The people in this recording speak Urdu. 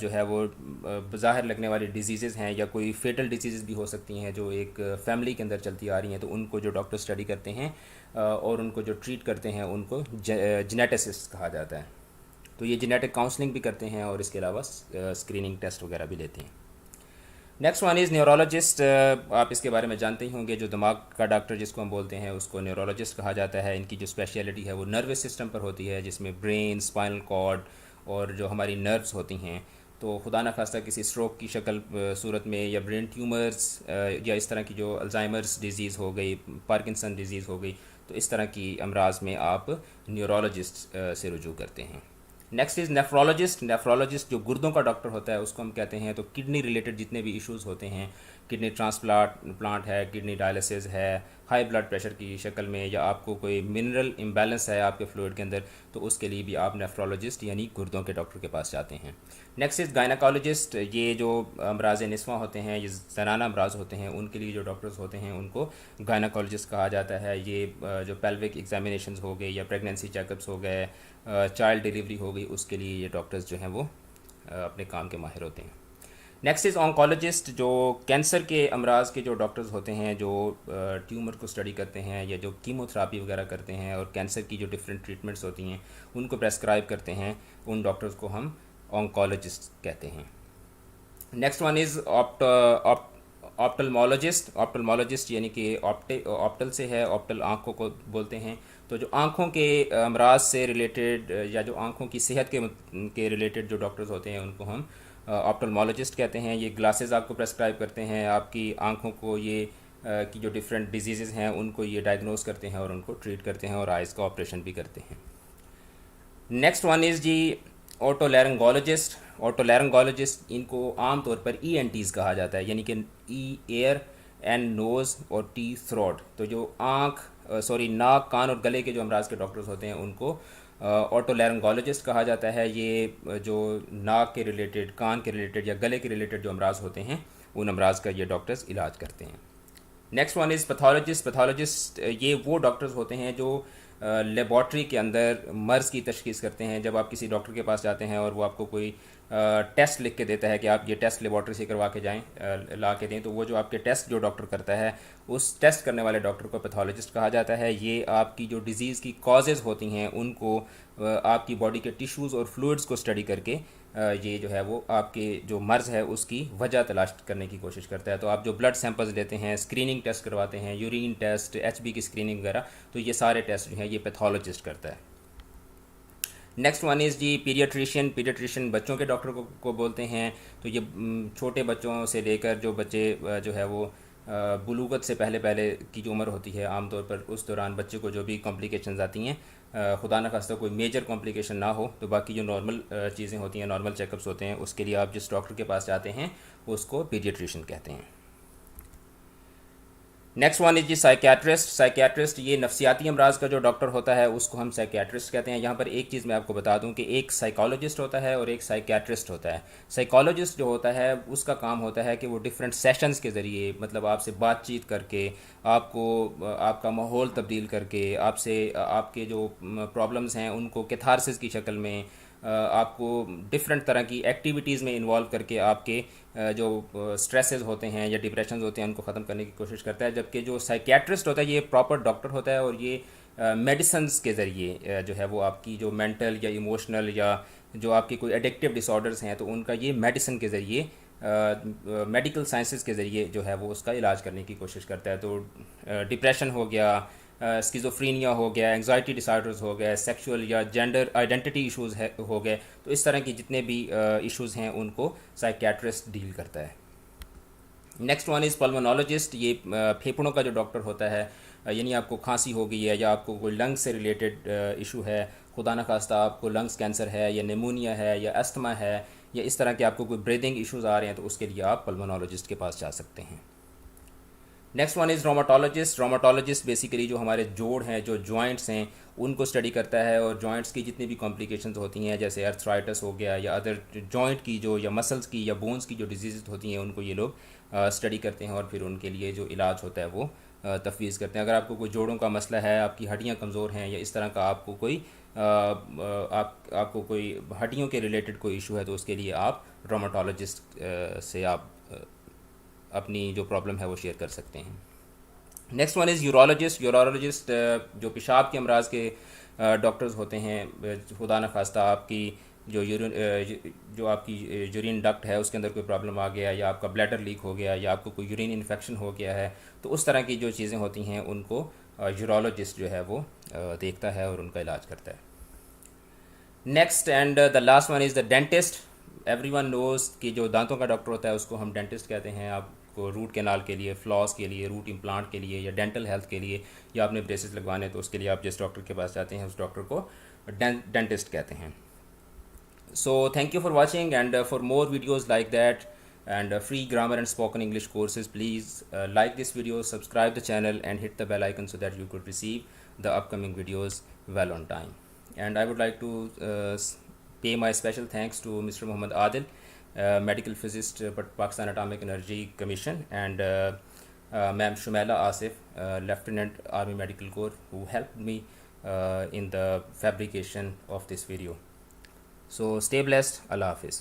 جو ہے وہ بظاہر لگنے والی ڈیزیزز ہیں یا کوئی فیٹل ڈیزیزز بھی ہو سکتی ہیں جو ایک فیملی کے اندر چلتی آ رہی ہیں، تو ان کو جو ڈاکٹر اسٹڈی کرتے ہیں اور ان کو جو ٹریٹ کرتے ہیں ان کو جینیٹسسٹ کہا جاتا ہے. تو یہ جینیٹک کاؤنسلنگ بھی کرتے ہیں اور اس کے علاوہ اسکریننگ ٹیسٹ وغیرہ بھی لیتے ہیں. نیکسٹ ون از نیورولوجسٹ. آپ اس کے بارے میں جانتے ہی ہوں گے. جو دماغ کا ڈاکٹر جس کو ہم بولتے ہیں اس کو نیورولوجسٹ کہا جاتا ہے. ان کی جو اسپیشلٹی ہے وہ نروس سسٹم پر ہوتی ہے، جس میں برین، اسپائنل کارڈ اور جو ہماری نروس ہوتی ہیں. تو خدا نخواستہ کسی اسٹروک کی صورت میں یا برین ٹیومرز یا اس طرح کی جو الزائمرز ڈیزیز ہو گئی، پارکنسن ڈیزیز ہو گئی، تو اس طرح کی امراض میں آپ نیورولوجسٹ سے رجوع کرتے ہیں. نیکسٹ از نیفرولوجسٹ. نیفرولوجسٹ جو گردوں کا ڈاکٹر ہوتا ہے اس کو ہم کہتے ہیں. تو کڈنی ریلیٹڈ جتنے بھی ایشوز ہوتے ہیں، کڈنی ٹرانسپلانٹ ہے، کڈنی ڈائلسس ہے، ہائی بلڈ پریشر کی شکل میں، یا آپ کو کوئی منرل امبیلنس ہے آپ کے فلوئڈ کے اندر، تو اس کے لیے بھی آپ نیفرولوجسٹ یعنی گردوں کے ڈاکٹر کے پاس جاتے ہیں. نیکسٹ از گائناکالوجسٹ. یہ جو امراض نسواں ہوتے ہیں، یہ زنانہ امراض ہوتے ہیں، ان کے لیے جو ڈاکٹرز ہوتے ہیں ان کو گائناکالوجسٹ کہا جاتا ہے. یہ جو پیلوک ایگزامینیشنز ہو گئے یا پریگنینسی چیک اپس ہو گئے، چائلڈ ڈیلیوری ہو گئی، اس کے لیے یہ ڈاکٹرز جو ہیں وہ اپنے کام کے ماہر ہوتے ہیں. Next is oncologist. جو کینسر کے امراض کے جو ڈاکٹرز ہوتے ہیں، جو ٹیومر کو اسٹڈی کرتے ہیں یا جو کیمو تھراپی وغیرہ کرتے ہیں اور کینسر کی جو ڈفرینٹ ٹریٹمنٹس ہوتی ہیں ان کو پریسکرائب کرتے ہیں، ان ڈاکٹرز کو ہم آنکولوجسٹ کہتے ہیں. نیکسٹ ون از آپٹلمولوجسٹ. آپٹلمولوجسٹ یعنی کہ آپٹل سے ہے، آپٹل آنکھوں کو بولتے ہیں. تو جو آنکھوں کے امراض سے ریلیٹڈ یا جو آنکھوں کی صحت کے ریلیٹڈ جو ڈاکٹرز ہوتے ہیں ان کو ہم آپٹلمولوجسٹ کہتے ہیں. یہ گلاسز آپ کو پریسکرائب کرتے ہیں، آپ کی آنکھوں کو یہ کی جو ڈفرینٹ ڈیزیزز ہیں ان کو یہ ڈائگنوز کرتے ہیں اور ان کو ٹریٹ کرتے ہیں اور آئز کا آپریشن بھی کرتے ہیں. نیکسٹ ون از جی اوٹولیرنگولوجسٹ. اوٹولیرنگولوجسٹ ان کو عام طور پر ای این ٹیز کہا جاتا ہے، یعنی کہ ای ایئر، این نوز اور ٹی تھروٹ. تو جو ناک، کان اور گلے کے جو امراض کے ڈاکٹرز ہوتے ہیں ان کو اوٹولیرنگولوجسٹ کہا جاتا ہے. یہ جو ناک کے ریلیٹڈ، کان کے ریلیٹڈ یا گلے کے ریلیٹڈ جو امراض ہوتے ہیں ان امراض کا یہ ڈاکٹرز علاج کرتے ہیں. نیکسٹ ون از پیتھولوجسٹ. پیتھولوجسٹ یہ وہ ڈاکٹرز ہوتے ہیں جو لیبارٹری کے اندر مرض کی تشخیص کرتے ہیں. جب آپ کسی ڈاکٹر کے پاس جاتے ہیں اور وہ آپ کو کوئی ٹیسٹ لکھ کے دیتا ہے کہ آپ یہ ٹیسٹ لیبارٹری سے کروا کے جائیں، لا کے دیں، تو وہ جو آپ کے ٹیسٹ جو ڈاکٹر کرتا ہے اس ٹیسٹ کرنے والے ڈاکٹر کو پیتھولوجسٹ کہا جاتا ہے. یہ آپ کی جو ڈیزیز کی کازز ہوتی ہیں ان کو، آپ کی باڈی کے ٹیشوز اور فلوئڈز کو اسٹڈی کر کے یہ جو ہے وہ آپ کے جو مرض ہے اس کی وجہ تلاش کرنے کی کوشش کرتا ہے. تو آپ جو بلڈ سیمپلز لیتے ہیں، اسکریننگ ٹیسٹ کرواتے ہیں، یورین ٹیسٹ، ایچ بی کی اسکریننگ وغیرہ، تو یہ سارے ٹیسٹ جو ہیں یہ پیتھولوجسٹ کرتا ہے. نیکسٹ ون از جی پیڈیاٹریشین. پیڈیاٹریشین بچوں کے ڈاکٹر کو بولتے ہیں. تو یہ چھوٹے بچوں سے لے کر جو بچے جو ہے وہ بلوغت سے پہلے کی جو عمر ہوتی ہے، عام طور پر اس دوران بچے کو جو بھی کمپلیکیشنز آتی ہیں، خدا نخواستہ کوئی میجر کمپلیکیشن نہ ہو، تو باقی جو نارمل چیزیں ہوتی ہیں، نارمل چیک اپس ہوتے ہیں، اس کے لیے آپ جس ڈاکٹر کے پاس جاتے ہیں اس کو پیڈیاٹریشین کہتے ہیں. نیکسٹ ون از جی سائیکیٹرسٹ. سائیکیٹرسٹ یہ نفسیاتی امراض کا جو ڈاکٹر ہوتا ہے اس کو ہم سائیکیٹرسٹ کہتے ہیں. یہاں پر ایک چیز میں آپ کو بتا دوں کہ ایک سائیکالوجسٹ ہوتا ہے اور ایک سائیکیٹرسٹ ہوتا ہے. سائیکالوجسٹ جو ہوتا ہے اس کا کام ہوتا ہے کہ وہ ڈفرینٹ سیشنز کے ذریعے، مطلب آپ سے بات چیت کر کے، آپ کو آپ کا ماحول تبدیل کر کے، آپ کے جو پرابلمز ہیں ان کو کیتھارسس کی شکل میں، آپ کو ڈفرینٹ طرح کی ایکٹیویٹیز میں انوالو کر کے آپ کے جو سٹریسز ہوتے ہیں یا ڈپریشنز ہوتے ہیں ان کو ختم کرنے کی کوشش کرتا ہے. جبکہ جو سائیکیٹرسٹ ہوتا ہے یہ پراپر ڈاکٹر ہوتا ہے اور یہ میڈیسنز کے ذریعے جو ہے وہ آپ کی جو مینٹل یا ایموشنل یا جو آپ کی کوئی ایڈکٹیو ڈس آرڈرز ہیں تو ان کا یہ میڈیسن کے ذریعے، میڈیکل سائنسز کے ذریعے جو ہے وہ اس کا علاج کرنے کی کوشش کرتا ہے. تو ڈپریشن ہو گیا، اسکیزوفرینیا ہو گیا، انگزائٹی ڈس آرڈرز ہو گئے، سیکشول یا جینڈر آئیڈینٹی ایشوز ہو گئے، تو اس طرح کی جتنے بھی ایشوز ہیں ان کو سائیکیٹرسٹ ڈیل کرتا ہے. Next one is pulmonologist. یہ پھیپھڑوں کا جو ڈاکٹر ہوتا ہے، یعنی آپ کو کھانسی ہو گئی ہے یا آپ کو کوئی لنگ سے ریلیٹڈ ایشو ہے، خدا نخواستہ آپ کو لنگس کینسر ہے یا نیمونیا ہے یا استھما ہے یا اس طرح کے آپ کو کوئی بریدنگ ایشوز آ رہے ہیں، تو اس کے لیے آپ پلمونالوجسٹ کے پاس جا سکتے ہیں. Next one is rheumatologist. Rheumatologist basically جو ہمارے جوڑ ہیں، جو جوائنٹس ہیں، ان کو اسٹڈی کرتا ہے اور جوائنٹس کی جتنی بھی کمپلیکیشنز ہوتی ہیں جیسے ارتھرائٹس ہو گیا یا ادر جوائنٹ کی جو یا مسلس کی یا بونز کی جو ڈیزیز ہوتی ہیں ان کو یہ لوگ اسٹڈی کرتے ہیں اور پھر ان کے لیے جو علاج ہوتا ہے وہ تفویض کرتے ہیں. اگر آپ کو کوئی جوڑوں کا مسئلہ ہے, آپ کی ہڈیاں کمزور ہیں, یا اس طرح کا آپ کو کوئی آپ کو کوئی ہڈیوں کے ریلیٹڈ کوئی ایشو ہے, تو اس کے لیے آپ روماٹولوجسٹ سے آپ اپنی جو پرابلم ہے وہ شیئر کر سکتے ہیں. نیکسٹ ون از یورولوجسٹ. یورولوجسٹ جو پیشاب کے امراض کے ڈاکٹرز ہوتے ہیں. خدا نخواستہ آپ کی جو آپ کی یورین ڈکٹ ہے اس کے اندر کوئی پرابلم آ گیا, یا آپ کا بلیڈر لیک ہو گیا, یا آپ کو کوئی یورین انفیکشن ہو گیا ہے, تو اس طرح کی جو چیزیں ہوتی ہیں ان کو یورولوجسٹ جو ہے وہ دیکھتا ہے اور ان کا علاج کرتا ہے. Next and the last one is the dentist. Every one knows کہ جو دانتوں کا ڈاکٹر ہوتا ہے اس کو ہم ڈینٹسٹ کہتے ہیں. آپ کو روٹ کینال کے لیے, فلاس کے لیے, روٹ امپلانٹ کے لیے, یا ڈینٹل ہیلتھ کے لیے, یا آپ نے بریسز لگوانے تو اس کے لیے آپ جس ڈاکٹر کے پاس جاتے ہیں اس ڈاکٹر کو ڈینٹسٹ کہتے ہیں. So thank you for watching, and for more videos like that and free grammar and spoken English courses, please like this video, subscribe the channel and hit the bell icon so that you could receive the upcoming videos well on time. And I would like to pay my special thanks to Mr. Muhammad Adil, medical physicist, Pakistan Atomic Energy Commission, and Ma'am Shumaila Asif, Lieutenant Army Medical Corps, who helped me in the fabrication of this video. So stay blessed. Allah Hafiz.